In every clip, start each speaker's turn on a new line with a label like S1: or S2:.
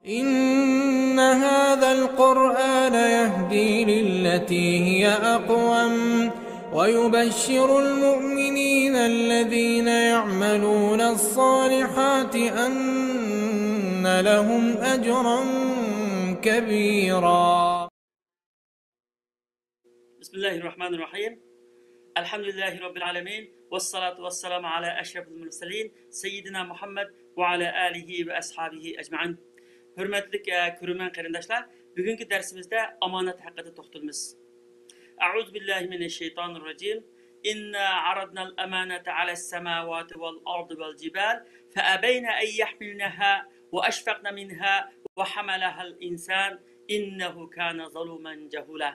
S1: إن هذا القرآن يهدي للتي هي أقوم ويبشر المؤمنين الذين يعملون الصالحات أن لهم أجرا كبيرا.
S2: بسم الله الرحمن الرحيم. الحمد لله رب العالمين والصلاة والسلام على أشرف المرسلين سيدنا محمد وعلى آله وأصحابه أجمعين. Hürmetlik көрермен qarindoshlar, bugungi darsimizda omonat haqida to'xtalamiz. A'udhu billahi minash shaytonir rojim. Inna aradnal amanata 'alas samawati wal ardi wal jibal fa abayna an yahmilnaha wa ashfaqna minha wa hamalaha al insan innahu kana zaluman jahula.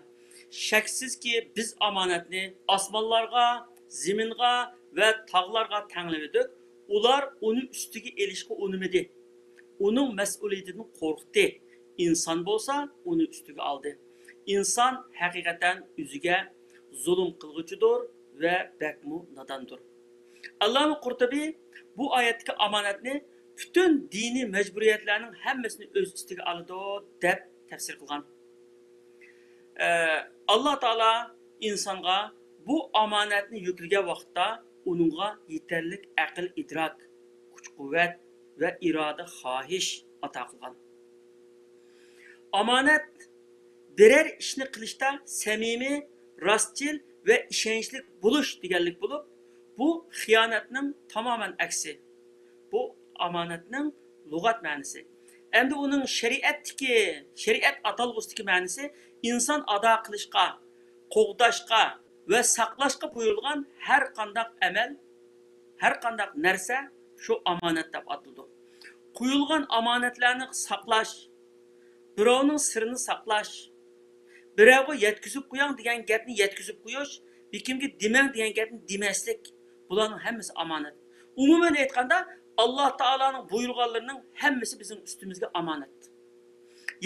S2: Shaksizki biz omonatni osmonlarga, zaminga va tog'larga tanladik. Ular uni ustiga elishga unimidi. Onun məsuliyyətini qorxdu. İnsan bolsa, onu üstüge aldı. İnsan həqiqətən üzüge zulüm qılğıcıdır və bəkmu nadandır. Allah-u Qurtubi bu ayətdəki amanətni bütün dini məcburiyyətlərinin həmməsini öz üstüge aldı deyə təfsir qılğan. Allah Taala insanga bu amanətni yüklüge vaxtda onunğa yetərlik aql, idrak, kuch-quvvat ve irade, xahiş ata qilgan. Amanet birer ishni qilishda samimiy, rostchil ve ishonchli bo'lish deganlik bo'lib, bu xiyonatning tamoman aksi. Bu amonatning lug'at ma'nosi. Endi uning shariat atalg'usidagi ma'nosi inson ado qilishga, qo'g'dashga ve saqlashga buyurilgan har qanday amal, har qanday narsa şu amanet deb ataldı. Qo'yilgan amonatlarni saqlash, birovning sirini saqlash, birovga yetkazib qo'ying degan gapni yetkazib qo'yish, bekimga demang degan gapni demaslik, bularning hammasi amonat. Umuman aytganda Alloh taolaning buyurganlarining hammasi bizning ustimizga amonat.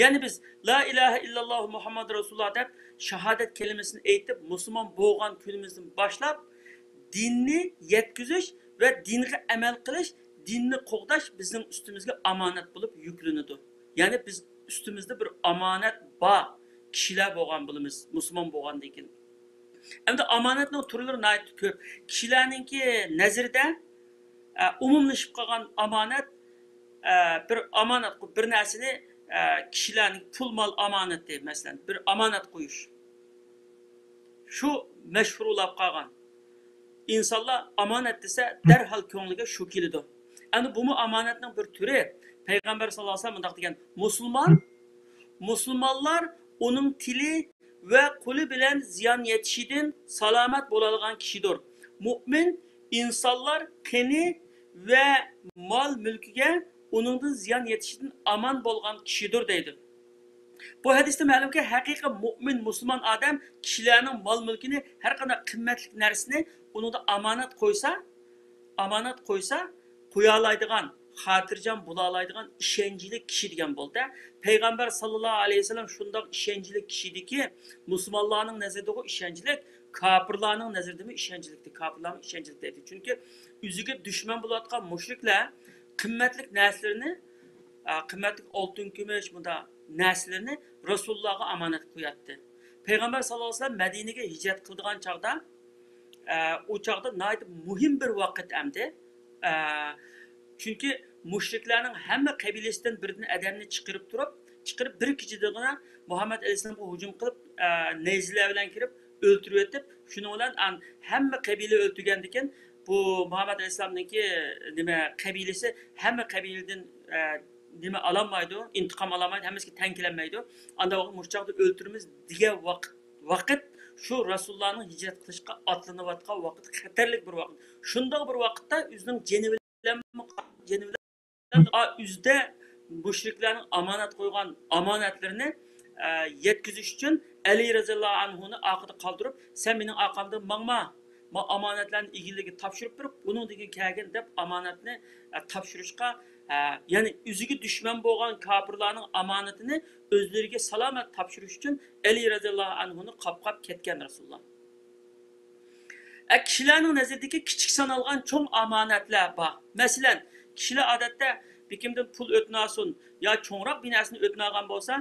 S2: Ya'ni biz la ilaha illalloh Muhammad rasululloh deb shahodat kalimasini aytib, musulmon bo'lgan kunimizdan boshlab dinni yetkazish ve dinge amel qilish, dinni qo'g'dash bizning ustimizga amonat bo'lib yuklanadi. Ya'ni biz ustimizda bir amonat bor kishilar bo'lgan bo'lamiz, musulmon bo'lgandan keyin. Endi amonatning turlari nihoyat ko'p. Kishilarningki nazarida umumlashib qolgan amonat bir amonat, bir narsani kishilarning pul mol amonat deb, masalan, bir amonat qo'yish. Shu mashhurlab qolgan. İnsanlar amanet dese derhal ko'ngliga shu keladi. Yani bu mu amanetning bir türü? Peygamber sallallahu aleyhi ve sellem degan Müslümanlar onun tili ve kulu bilen ziyan yetişidin salamet bo'ladigan kishidir. Mümin insanlar qini ve mal mülkiga onundan ziyan yetişidin aman bo'lgan kishidir deydi. Bu hadiste ma'lum ki haqiqiy mümin Müslüman adam kishilarning mal mülkini her qanday qimmatli narsani onu da amanat koysa, koyalaydıgan, hatırcan bulalaydıgan işencilik kişi degan bo'ldi. Peygamber sallallahu aleyhi ve sellem şundak işencilik kişiydi ki, Müslümanların nazarında o işencilik, kafirlarning nazarında mı işencilikti, kafirlarning işencilik dedi. Çünkü üzüge düşman bulatkan müşrikler kıymetlik neslerini, kıymetlik altın gümüş bunda neslerini Resulullah'a amanat koyattı. Peygamber sallallahu aleyhi ve sellem Medine'ye hicret kıldıgan çağda, o çağda nayet mühim bir vakit emdi. Çünkü müşriklerin hem kabilesinden birini adamını çıkarıp bir kişidiğine Muhammed Aleyhisselam'a hücum kılıp neyziler bilen kirip öldürüp etip şunu olan hem kabile öldürgendiken bu Muhammed Aleyhisselam'daki kabilesi hem kabileden nime alamaydı, intikam alamaydı, hemisi tenkilenmeydi. Anda o müşrikleri öldürmemiz diye vakit şu Resulullah'ın hicret kılışqa atlanıvatқан vakit xatarlik bir vakit. Şunda bir vakitte üzünün cenivilen üzde müşriklerin amanat koygan amanatlarını yetkizüş için Ali radıyallahu anhu'nu akıda kaldırıp sen benim akamda mağma amanatların ilgili tapşırıp durup bunun degi kegen dep amanatını tapşırışqa yani üzüge düşman bo'lgan kafirlarning amonatini o'zlariga salomat topshirish uchun Ali radhiyallohu anhuni qopqab ketgan Rasululloh. Kishilarning nazaridagi kichik sanalgan cho'ng amonatlar bor. Masalan, kishilar odatda bir kimden pul ötünasun, ya çoğunrak bir narsani ötünagan bolsa,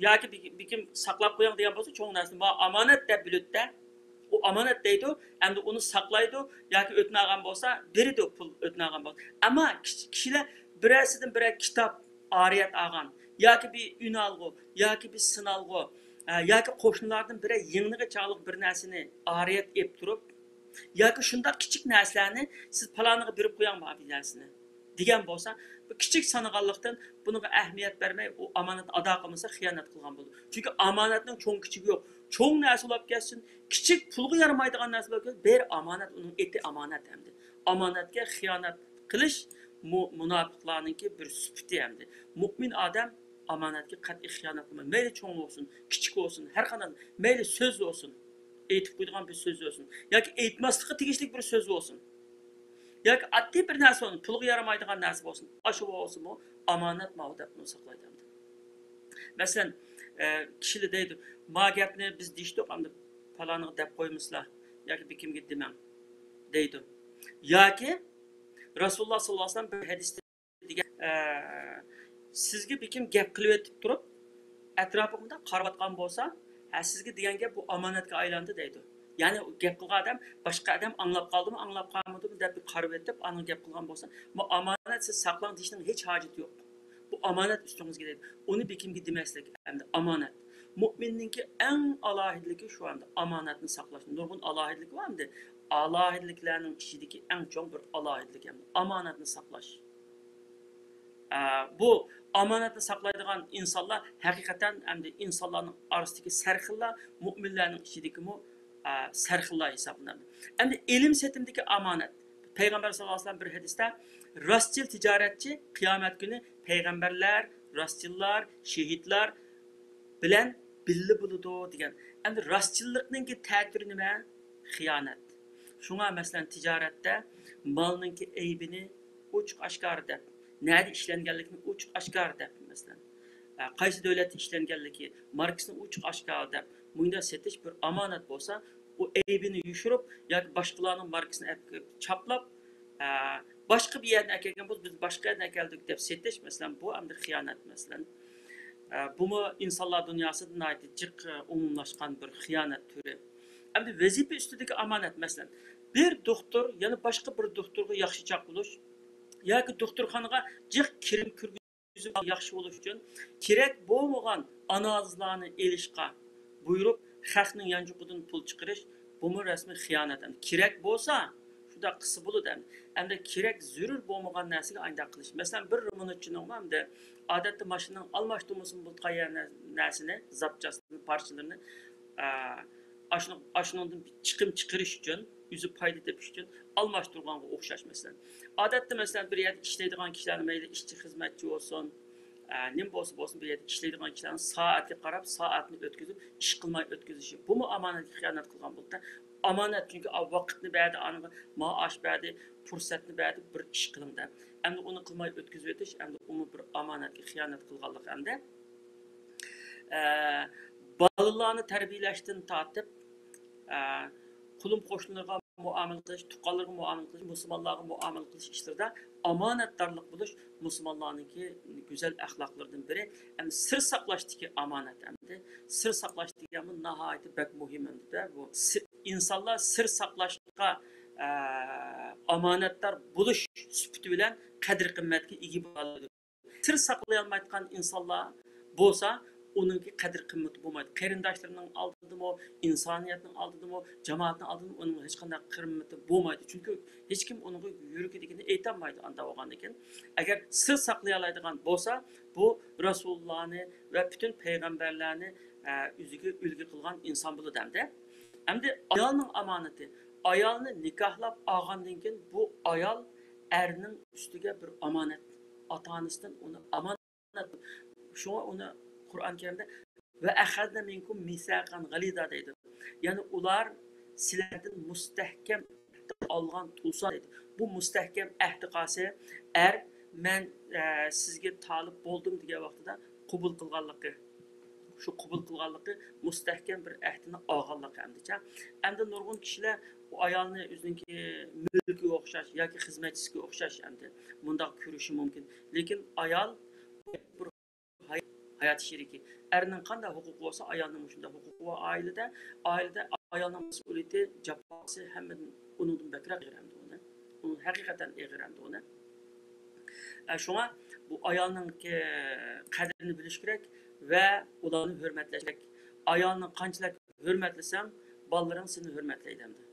S2: yoki bir kim saqlab qo'ying degan bo'lsa, cho'ng narsani bu amonat deb biladi. O amonat deydi, endi uni saqlaydi yoki o'tinagan bo'lsa, beradi pul o'tinagan bo'lsa. Ammo kishilar birasidan biri kitob oriyat olgan yoki bir unalg'u yoki bir sinalg'u yoki qo'shnilardan biri yengniga chog'liq bir narsani oriyat ep turib yoki shunday kichik narsalarni siz paloniga berib qo'ying bu narsani degan bo'lsa, bu kichik sanag'anlikdan bunga ahamiyat bermay u omonatni ado qilmasa xiyonat qilgan bo'ladi. Chunki omonatning cho'ng kichigi yo'q. Cho'ng narsa olib kelsin, kichik pulga yaramaydigan narsa olib kelsin, ber omonat, uning eti omonat hamdi. Omonatga xiyonat qilish munofiqlarningki bir sifati hamdi. Mu'min odam omonatga qat'iy xiyonat qilmaydi. Mayli cho'ng bo'lsin, kichik bo'lsin, har qanday, mayli so'z bo'lsin, aytib qo'ydigan bir so'z bo'lsin yoki aytmaslikqa tegishli bir so'z bo'lsin. yoki oddiy bir narsa bo'lsin, pulga yaramaydigan narsa bo'lsin. Aşı bo'lsin bu omonat mavdabni saqlaydi. Masalan, kishilar deydi, "Ma gapni biz deyishdik, endi faloniga deb qo'ymizlar yoki bir kimga demang" deydi. Yoki Rasululloh sollallohu alayhi vasallam bir hadisda degan, sizga bir kim gap qilib o'tib turib, atrofingizda qarayotgan bo'lsa, sizga degan gap bu omonatga aylandi deydi. Ya'ni gap qilgan odam boshqa odam anglab qoldimi, anglab qolmadimi deb qarab o'tib, uni gap qilgan bo'lsa, bu omonat siz saqlang deyishning hech hojati yo'q. Bu omonat ustingizga deydi. Uni bir kimga demaslik, endi omonat. Mu'minningki eng alohidligi shu anda omonatni saqlash. Nurg'un alohidlik bor endi. Alohidliklarning ichidagi eng chong bir alohidlik ham omonatni saqlash. Bu omonatni saqlaydigan insonlar haqiqatan endi insonlarning orasidagi sarxillar, mu'minlarning ichidagi sarxillar hisoblanadi. Endi ilm setimdagi omonat. Payg'ambar sollallohu alayhi vasallam bir hadisda rostchil tijoratchi qiyomat kuni payg'ambarlar, rostchillar, shahidlar bilan birga bo'ladi degan. Endi rostchillikning ta'siri nima? Xiyonat. Shunga masalan tijoratda molninki aybini ochiq oshkor deb, nada ishlanganligini ochiq oshkor deb masalan, qaysi davlatda ishlanganligi, markasini ochiq oshkor deb, bunda setish bir omonat bo'lsa, u aybini yushirib yoki boshqalarning markasini chaplab, boshqa bir yerdan kelgan bo'lsa, biz boshqa yerdan keldik deb setish masalan, bu endi xiyonat masalan. Bu insonlar dunyosida jiq umumlashgan bir xiyonat turi. Endi vazifa ustidagi omonat masalan, bir doktor yana boshqa bir doktorga yaxshi chaq bo'lish yoki doktorxonaga jiq kirim kirgizib yaxshi bo'lish uchun kerak bo'lmagan analizlarni elishga buyurib, xalqning yanchiqidan pul chiqarish, bu rasmiy xiyonat. Kerak bo'lsa shunda qilsa bo'ladi. Endi kerak zarur bo'lmagan narsaga ayndaq qilish. Masalan, bir remontchining hamda odatda mashinaning almashtirmasini bo'lgan narsani, zapchastini, parchalarini ashundan chiqim chiqarish uchun, o'zi foyda tepish uchun almashtirganga o'xshash masalan. Odatda masalan bir yerda ishlaydigan kishilar mayli ishchi xizmatchi bo'lsin, nim bo'lsa bir yerda ishlaydigan kishilarning soatga qarab, soatni o'tkazib, ish qilmay o'tkazishi. Bu omonatga xiyonat qilgan bo'ldi. Omonat chunki vaqtni berdi, aniga maosh berdi, fursatni berdi, bir ish qilingda. Endi uni qilmay o'tkazib o'tish, endi uni bir omonatga xiyonat qilganlik hamda bolalarni tarbiyalashdan tortib, qulum qo'shnilarga muomala qilish, tuqqanlarga muomala qilish, musulmonlarga muomala qilish ishlarida omonatdorlik bo'lish musulmonlarningki go'zal axloqlaridan biri. Endi sir saqlashdagi omonat endi sir saqlash deganmi nihoyat bak muhim endi bu. İnsanlar sir saqlashga omonatdor bo'lish sifati bilan qadr qimmatga ega bo'ladi. Sir saqlay olmayotgan insonlar bo'lsa, onunki qadr qimmati bo'lmaydi. Qarindoshlarining oldidami, insoniyatning oldidami, jamoatning oldidami uning hech qanday qimmati bo'lmaydi. Chunki hech kim uning yuragidagini aytolmaydi anda bo'lgan ekan. Agar sir saqlay oladigan bo'lsa, bu Rasulullohni va butun payg'ambarlarni o'ziga ulgu qilgan inson bo'ladi hamda. Endi ayolning omonati, ayolni nikohlab olgandan keyin bu ayol erning ustiga bir omonat, ota-onasidan uni omonat. Shunga uni Qur'on Karimda va akhadna minkum misaqan ghalida deydi. Ya'ni ular sizlardan mustahkam olgan tulsa deydi. Bu mustahkam ahd qasi men sizga talib bo'ldim degan vaqtida qabul qilganligi. shu qabul qilganligi mustahkam bir ahdini olganligi hamdicha. Endi nurg'un kishilar bu ayolni o'ziniki mulkiga o'xshash yoki xizmatchisiga o'xshash endi bundoq ko'rishi mumkin. Lekin ayol bir hayot sheriki. Erning qanday huquqi bo'lsa, ayolning shunday huquqi va oilada ayolning mas'uliyati, jafosi hammadan undan bakroq yig'ramdi uni. Uni haqiqatan yig'ramdi uni. Şuna bu ayolning qadrini bilish kerak va ularni hurmatlash kerak. Ayolni qanchalik hurmatlasang, bolalaring seni hurmatlaydi hamdi.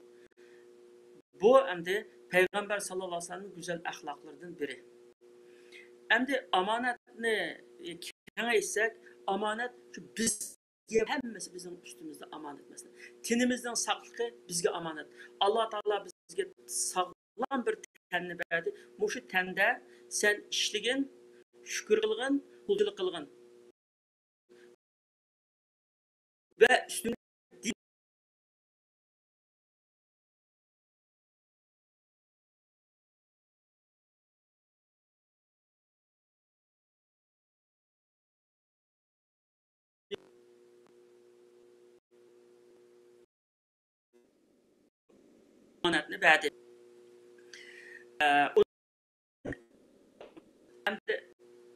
S2: Bu endi Payg'ambar sallallohu alayhi vasallamning go'zal axloqlaridan biri. Endi omonatni kengaytsak, omonat shu bizga hammasi bizning ustimizda omonat masala. Tinimizning saqligi bizga omonat. Alloh taolo bizga sog'lom bir tanni berdi. Mushu tanda sen ishligin, shukr qilgin, qulchilik qilgin. Va üstüne omonatni berdi. Endi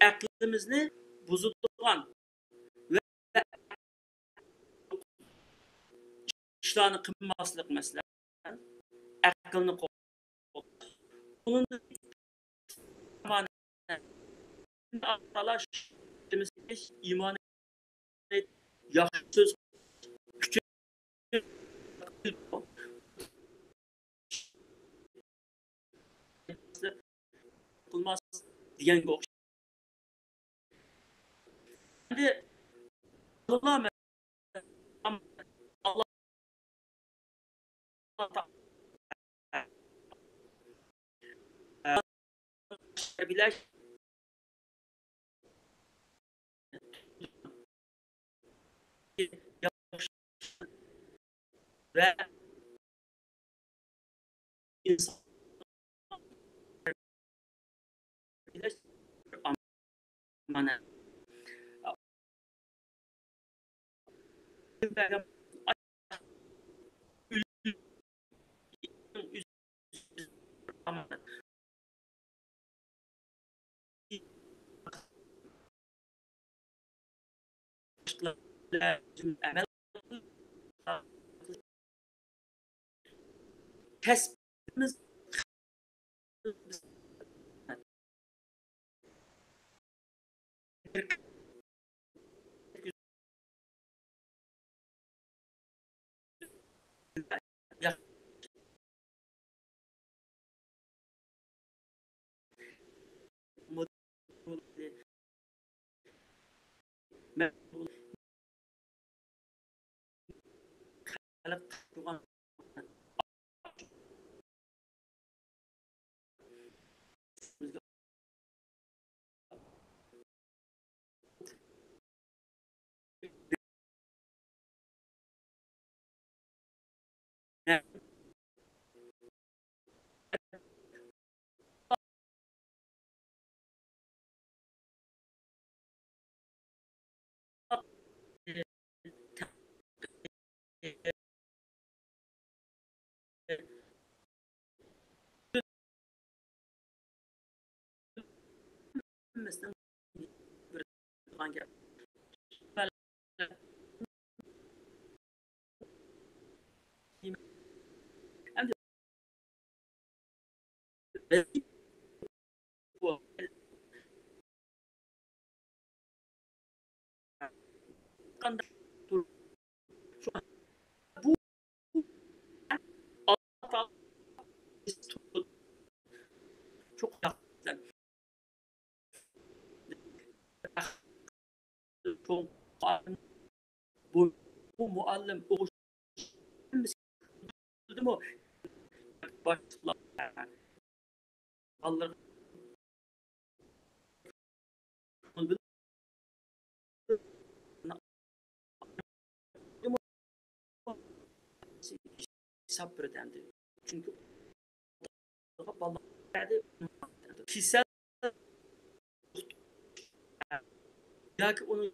S2: aqlimizni buzadigan va ishlarni qilmaslik masalan aqlni qo'llash. Talash iymon yaxshi so'z kuchi qilmas deganga o'xshaydi. Endi Allah bilir ve insan bilir amanat. Amanat. Amel kasbimiz mesela bir hangi hem de bu kanda şu an bu Allah çok çok bu muallim o'qishdi mu boshlar Allah sabredendi. Çünkü vallahi kişisel ya ki onun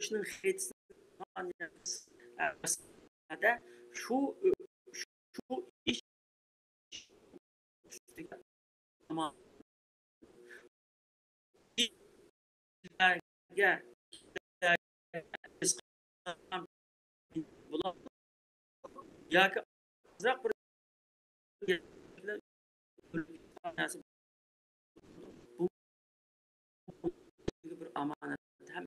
S2: şunun xeritinde şu iş ama işlerge bulan yoki ozroq bir bu bir omonat hamma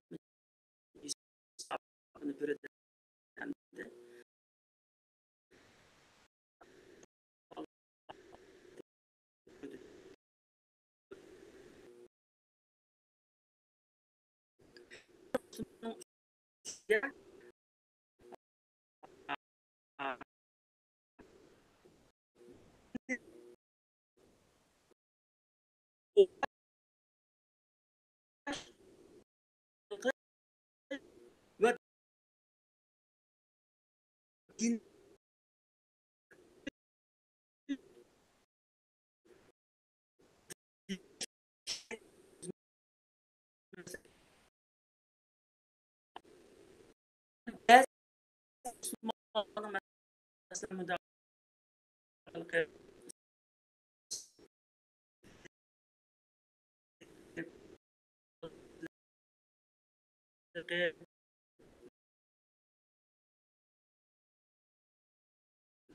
S2: hisobini beradi. Ve din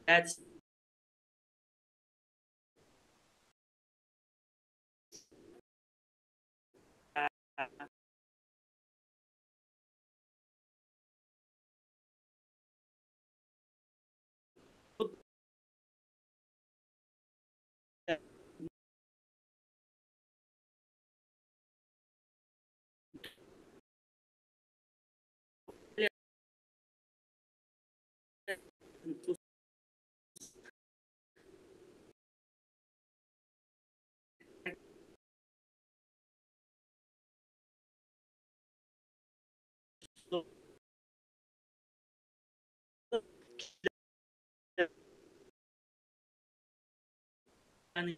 S2: mesela yani